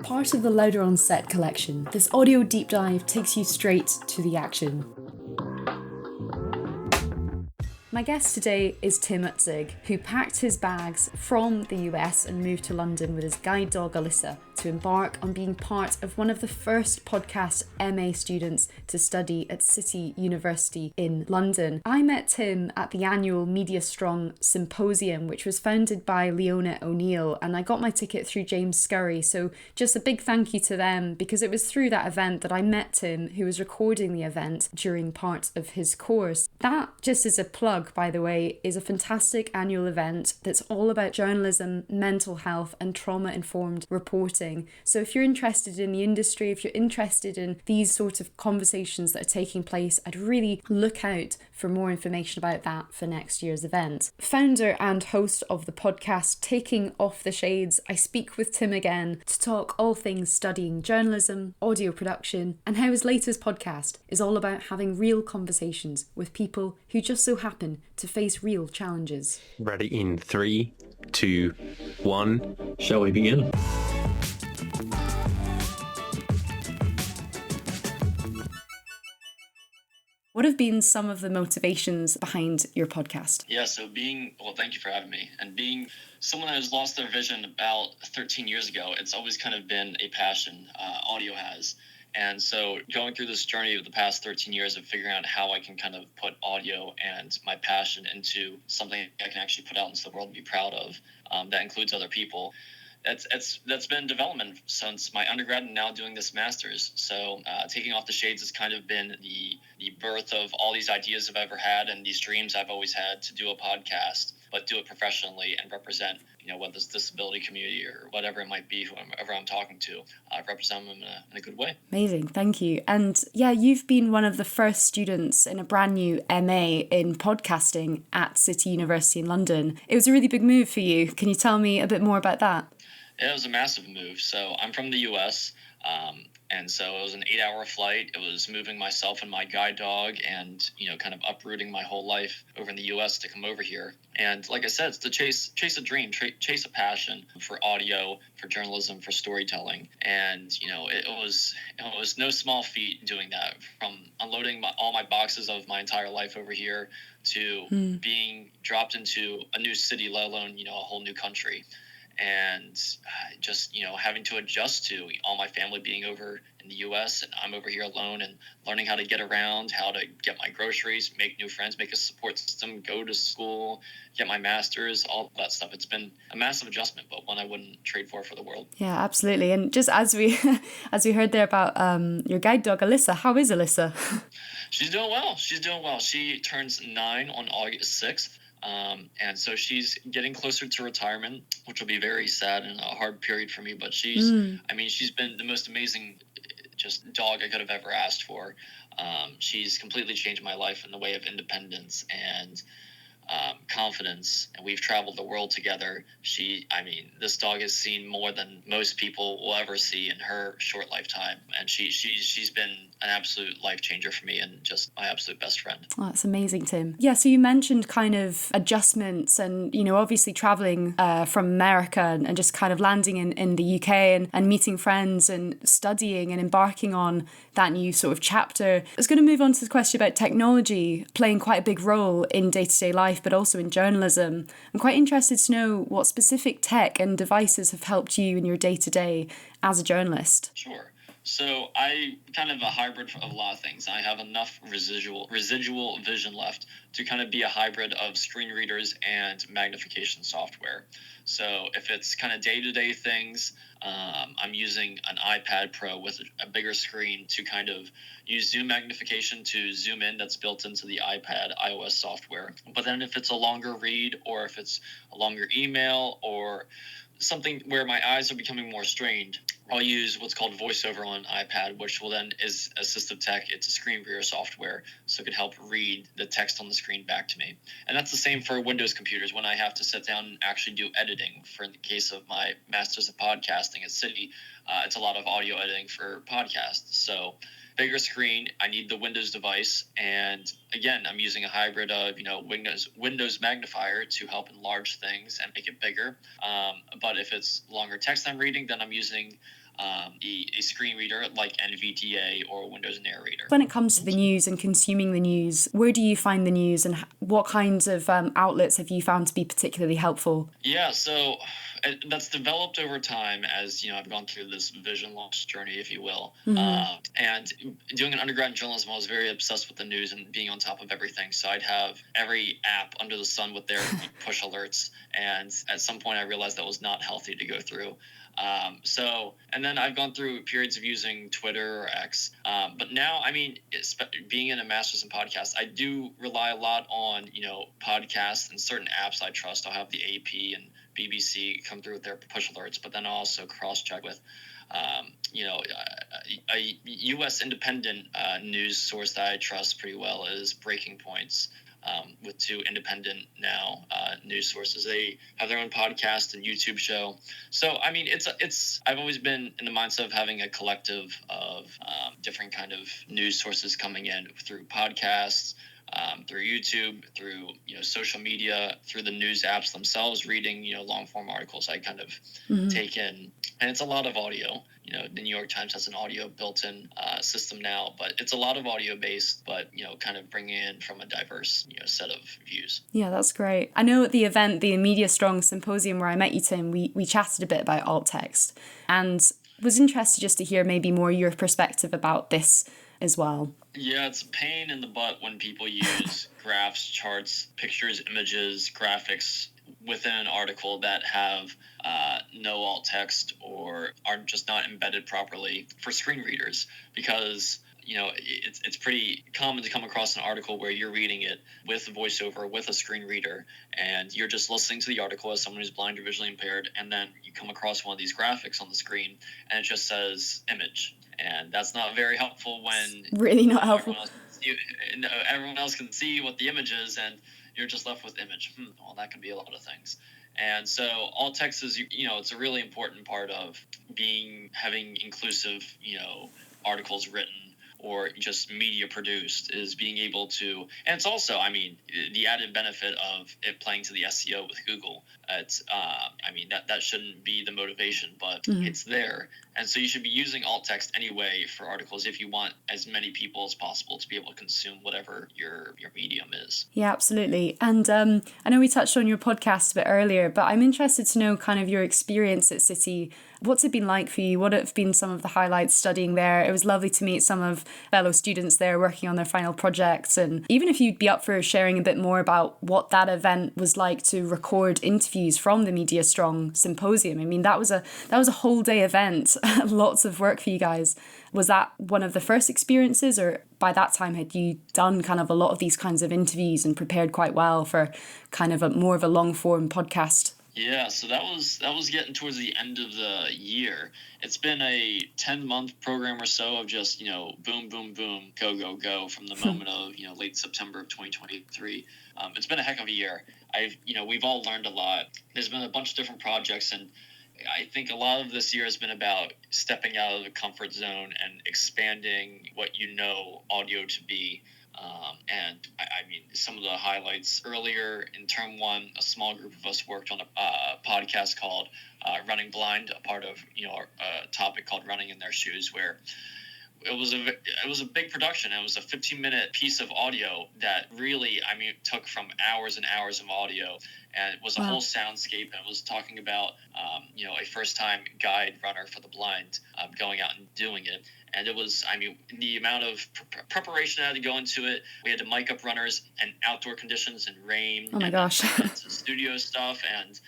Part of the Louder on Set collection, this audio deep dive takes you straight to the action. My guest today is Tim Utzig, who packed his bags from the US and moved to London with his guide dog Alyssa to embark on being part of one of the first podcast MA students to study at City University in London. I met Tim at the annual Media Strong Symposium, which was founded by Leona O'Neill, and I got my ticket through James Scurry, so just a big thank you to them, because it was through that event that I met Tim, who was recording the event during part of his course. That, just as a plug, by the way, is a fantastic annual event that's all about journalism, mental health and trauma-informed reporting. So if you're interested in the industry, if you're interested in these sorts of conversations that are taking place, I'd really look out for more information about that for next year's event. Founder and host of the podcast Taking Off the Shades, I speak with Tim again to talk all things studying journalism, audio production, and how his latest podcast is all about having real conversations with people who just so happen to face real challenges. Ready in 3, 2, 1. Shall we begin? What have been some of the motivations behind your podcast? Yeah, so thank you for having me. And being someone that has lost their vision about 13 years ago, it's always kind of been a passion, audio has. And so going through this journey of the past 13 years of figuring out how I can kind of put audio and my passion into something I can actually put out into the world and be proud of, that includes other people. That's been development since my undergrad and now doing this master's. So Taking Off the Shades has kind of been the birth of all these ideas I've ever had and these dreams I've always had to do a podcast, but do it professionally and represent, whether it's disability community or whatever it might be, whoever I'm talking to, represent them in a good way. Amazing, thank you. And yeah, you've been one of the first students in a brand new MA in podcasting at City University in London. It was a really big move for you. Can you tell me a bit more about that? Yeah, it was a massive move. So I'm from the US, and so it was an 8-hour flight. It was moving myself and my guide dog and, kind of uprooting my whole life over in the US to come over here. And like I said, it's to chase a dream, chase a passion for audio, for journalism, for storytelling. And, it was no small feat doing that, from unloading all my boxes of my entire life over here to being dropped into a new city, let alone, a whole new country. And just, having to adjust to all my family being over in the U.S. and I'm over here alone and learning how to get around, how to get my groceries, make new friends, make a support system, go to school, get my master's, all that stuff. It's been a massive adjustment, but one I wouldn't trade for the world. Yeah, absolutely. And just as we heard there about your guide dog, Alyssa, how is Alyssa? She's doing well. She turns 9 on August 6th. And so she's getting closer to retirement, which will be very sad and a hard period for me. But she's been the most amazing just dog I could have ever asked for. She's completely changed my life in the way of independence and confidence, and we've traveled the world together. This dog has seen more than most people will ever see in her short lifetime, and she's been an absolute life changer for me and just my absolute best friend. Oh, that's amazing, Tim. Yeah, so you mentioned kind of adjustments and, obviously traveling from America and just kind of landing in the UK and meeting friends and studying and embarking on that new sort of chapter. I was going to move on to the question about technology playing quite a big role in day-to-day life, but also in journalism. I'm quite interested to know what specific tech and devices have helped you in your day-to-day as a journalist. Sure. So I kind of a hybrid of a lot of things. I have enough residual vision left to kind of be a hybrid of screen readers and magnification software. So if it's kind of day-to-day things, I'm using an iPad Pro with a bigger screen to kind of use zoom magnification to zoom in. That's built into the iPad iOS software. But then if it's a longer read or if it's a longer email or something where my eyes are becoming more strained, I'll use what's called VoiceOver on iPad, which will then is assistive tech. It's a screen reader software, so it can help read the text on the screen back to me. And that's the same for Windows computers when I have to sit down and actually do editing. For in the case of my Masters of Podcasting at City, it's a lot of audio editing for podcasts. So bigger screen, I need the Windows device, and again, I'm using a hybrid of Windows magnifier to help enlarge things and make it bigger. But if it's longer text I'm reading, then I'm using a screen reader like NVDA or Windows Narrator. When it comes to the news and consuming the news, where do you find the news, and what kinds of outlets have you found to be particularly helpful? Yeah, so that's developed over time as, I've gone through this vision loss journey, if you will. And doing an undergrad in journalism, I was very obsessed with the news and being on top of everything. So I'd have every app under the sun with their push alerts. And at some point, I realized that was not healthy to go through. And then I've gone through periods of using Twitter or X. But now, being in a master's in podcasts, I do rely a lot on, podcasts and certain apps I trust. I'll have the AP and BBC come through with their push alerts, but then I'll also cross-check with, a U.S. independent news source that I trust pretty well is Breaking Points. With two independent now news sources. They have their own podcast and YouTube show. So, I've always been in the mindset of having a collective of different kind of news sources coming in through podcasts, through YouTube, through, social media, through the news apps themselves, reading, long form articles I kind of take in. And it's a lot of audio. The New York Times has an audio built-in system now, but it's a lot of audio based, but, kind of bringing in from a diverse, set of views. Yeah, that's great. I know at the event, the Media Strong Symposium where I met you, Tim, we chatted a bit about alt text and was interested just to hear maybe more your perspective about this as well. Yeah, it's a pain in the butt when people use graphs, charts, pictures, images, graphics within an article that have no alt text or are just not embedded properly for screen readers, because it's pretty common to come across an article where you're reading it with a voiceover, with a screen reader, and you're just listening to the article as someone who's blind or visually impaired, and then you come across one of these graphics on the screen and it just says image. And that's not very helpful when really not helpful. Everyone else can see what the image is, and you're just left with image. Well, that could be a lot of things. And so alt text is, it's a really important part of having inclusive, articles written or just media produced, is being able to, and it's also, the added benefit of it playing to the SEO with Google. It's, that shouldn't be the motivation, but it's there. And so you should be using alt text anyway for articles if you want as many people as possible to be able to consume whatever your medium is. Yeah, absolutely. And I know we touched on your podcast a bit earlier, but I'm interested to know kind of your experience at City. What's it been like for you? What have been some of the highlights studying there? It was lovely to meet some of fellow students there working on their final projects. And even if you'd be up for sharing a bit more about what that event was like to record interviews from the Media Strong Symposium. That was a whole day event. Lots of work for you guys. Was that one of the first experiences, or by that time had you done kind of a lot of these kinds of interviews and prepared quite well for kind of more of a long form podcast? Yeah, so that was getting towards the end of the year. It's been a 10-month program or so of just, boom, boom, boom, go, go, go from the moment of, late September of 2023. It's been a heck of a year. We've all learned a lot. There's been a bunch of different projects, and I think a lot of this year has been about stepping out of the comfort zone and expanding what audio to be. Some of the highlights earlier in term one, a small group of us worked on a podcast called Running Blind, a part of, a topic called Running in Their Shoes, where it was a big production. It was a 15-minute piece of audio that really, took from hours and hours of audio, and it was a whole soundscape, and it was talking about, a first-time guide runner for the blind going out and doing it. And it was, the amount of preparation I had to go into it. We had to mic up runners in outdoor conditions and rain. Oh my gosh. And studio stuff. And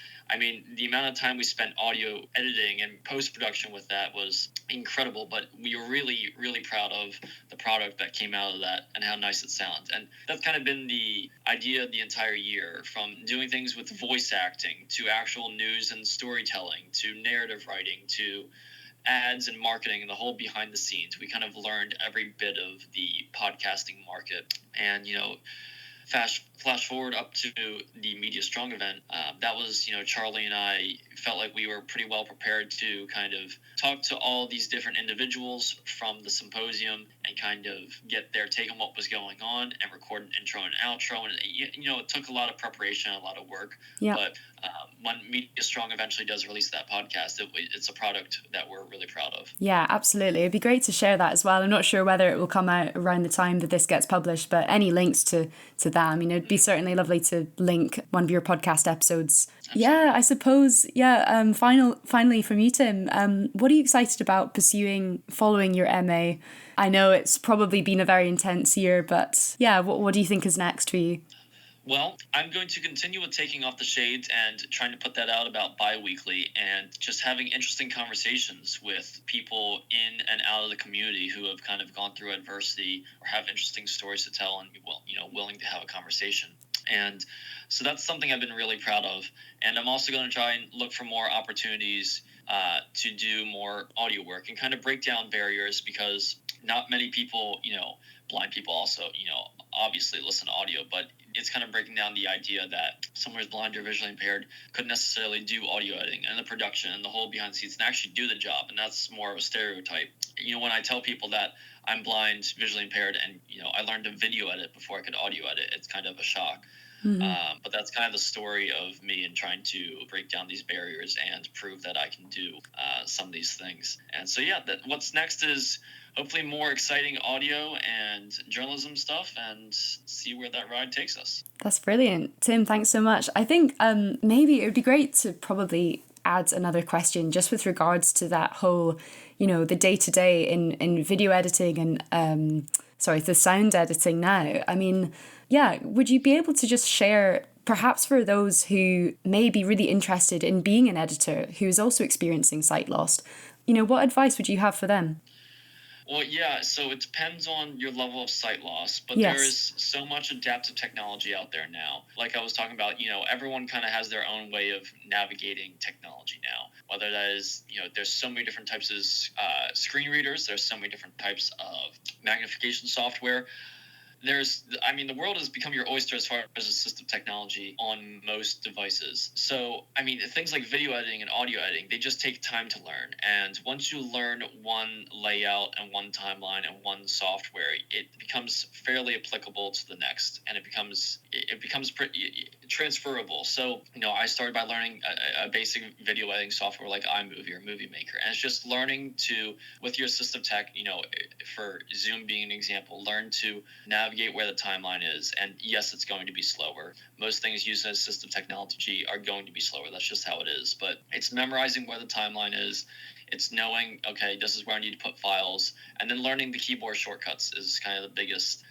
the amount of time we spent audio editing and post-production with that was incredible. But we were really, really proud of the product that came out of that and how nice it sounds. And that's kind of been the idea of the entire year, from doing things with voice acting to actual news and storytelling to narrative writing to ads and marketing and the whole behind the scenes. We kind of learned every bit of the podcasting market. And, flash forward up to the Media Strong event. That was, Charlie and I felt like we were pretty well prepared to kind of talk to all these different individuals from the symposium and kind of get their take on what was going on and record an intro and outro. And, it took a lot of preparation, a lot of work. Yeah. But when Media Strong eventually does release that podcast, it's a product that we're really proud of. Yeah, absolutely. It'd be great to share that as well. I'm not sure whether it will come out around the time that this gets published, but any links to that, I mean, it'd be certainly lovely to link one of your podcast episodes. Absolutely. Yeah, I suppose, finally from you, Tim, what are you excited about following your MA? I know it's probably been a very intense year, but yeah, what do you think is next for you? Well, I'm going to continue with taking off the shades and trying to put that out about bi-weekly and just having interesting conversations with people in and out of the community who have kind of gone through adversity or have interesting stories to tell and willing to have a conversation. And so that's something I've been really proud of. And I'm also going to try and look for more opportunities to do more audio work and kind of break down barriers, because not many people, blind people also, obviously listen to audio, but it's kind of breaking down the idea that someone who's blind or visually impaired couldn't necessarily do audio editing and the production and the whole behind the scenes and actually do the job. And that's more of a stereotype. When I tell people that I'm blind, visually impaired, and, I learned to video edit before I could audio edit, it's kind of a shock. Mm-hmm. But that's kind of the story of me in trying to break down these barriers and prove that I can do some of these things. And so, what's next is hopefully more exciting audio and journalism stuff, and see where that ride takes us. That's brilliant. Tim, thanks so much. I think maybe it would be great to probably add another question just with regards to that whole, the day-to-day in video editing and, the sound editing now. I mean, would you be able to just share, perhaps for those who may be really interested in being an editor who is also experiencing sight loss, what advice would you have for them? Well, so it depends on your level of sight loss, but yes. There is so much adaptive technology out there now. Like I was talking about, everyone kind of has their own way of navigating technology now. Whether that is, there's so many different types of screen readers, there's so many different types of magnification software. The world has become your oyster as far as assistive technology on most devices. So, things like video editing and audio editing, they just take time to learn. And once you learn one layout and one timeline and one software, it becomes fairly applicable to the next, and it becomes pretty transferable. So, I started by learning a basic video editing software like iMovie or Movie Maker, and it's just learning to, with your assistive tech, for Zoom being an example, learn to navigate where the timeline is. And yes, it's going to be slower. Most things used in assistive technology are going to be slower. That's just how it is. But it's memorizing where the timeline is. It's knowing, okay, this is where I need to put files. And then learning the keyboard shortcuts is kind of the biggest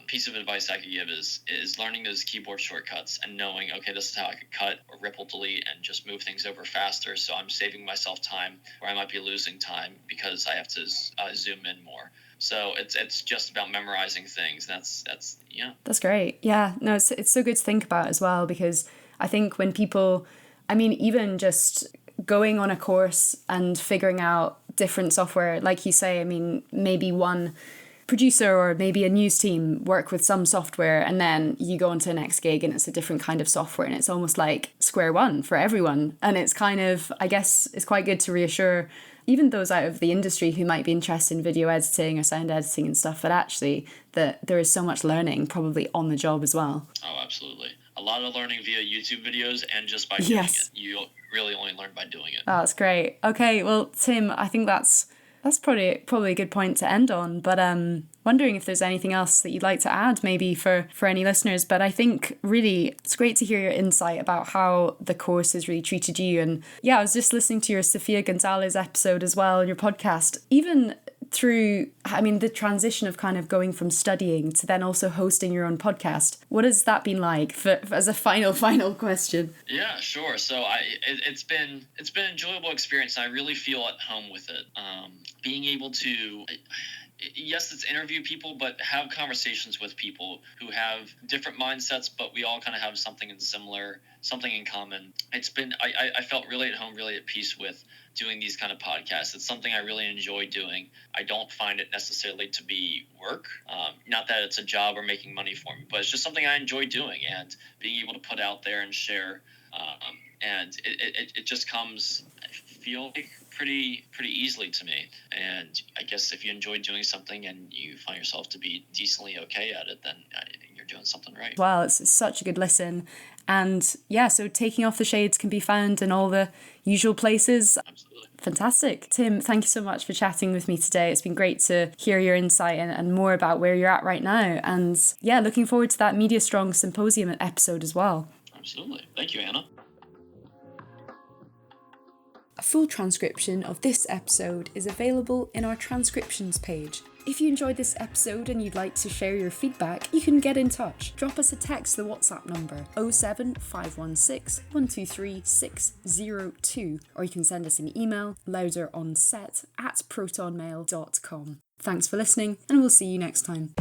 piece of advice I could give is learning those keyboard shortcuts and knowing, okay, this is how I could cut or ripple delete and just move things over faster. So I'm saving myself time where I might be losing time because I have to zoom in more. So it's just about memorizing things. That's great. Yeah, no, it's so good to think about as well, because I think when people, even just going on a course and figuring out different software, like you say, maybe one producer or maybe a news team work with some software, and then you go into the next gig and it's a different kind of software, and it's almost like square one for everyone. And it's kind of, I guess, it's quite good to reassure even those out of the industry who might be interested in video editing or sound editing and stuff, but actually that there is so much learning probably on the job as well. Oh, absolutely. A lot of learning via YouTube videos and just by doing it. You really only learn by doing it. Oh, that's great. Okay, well, Tim, I think that's probably a good point to end on, but wondering if there's anything else that you'd like to add maybe for any listeners. But I think really it's great to hear your insight about how the course has really treated you. And I was just listening to your Sofia Gonzalez episode as well, your podcast, even through, the transition of kind of going from studying to then also hosting your own podcast. What has that been like as a final question? Yeah, sure. So it's been an enjoyable experience. I really feel at home with it. Being able to, yes, it's interview people, but have conversations with people who have different mindsets, but we all kind of have something in common. It's been, I felt really at home, really at peace with doing these kind of podcasts. It's something I really enjoy doing. I don't find it necessarily to be work. Not that it's a job or making money for me, but it's just something I enjoy doing and being able to put out there and share. And it just comes, I feel like, pretty easily to me. And I guess if you enjoy doing something and you find yourself to be decently okay at it, then you're doing something right. Well, it's such a good listen. And yeah, so Taking Off the Shades can be found in all the usual places. Absolutely. Fantastic. Tim, thank you so much for chatting with me today. It's been great to hear your insight and more about where you're at right now. And yeah, looking forward to that Media Strong Symposium episode as well. Absolutely. Thank you, Anna. A full transcription of this episode is available in our transcriptions page. If you enjoyed this episode and you'd like to share your feedback, you can get in touch. Drop us a text to the WhatsApp number 07516 123 602, or you can send us an email louderonset@protonmail.com. Thanks for listening, and we'll see you next time.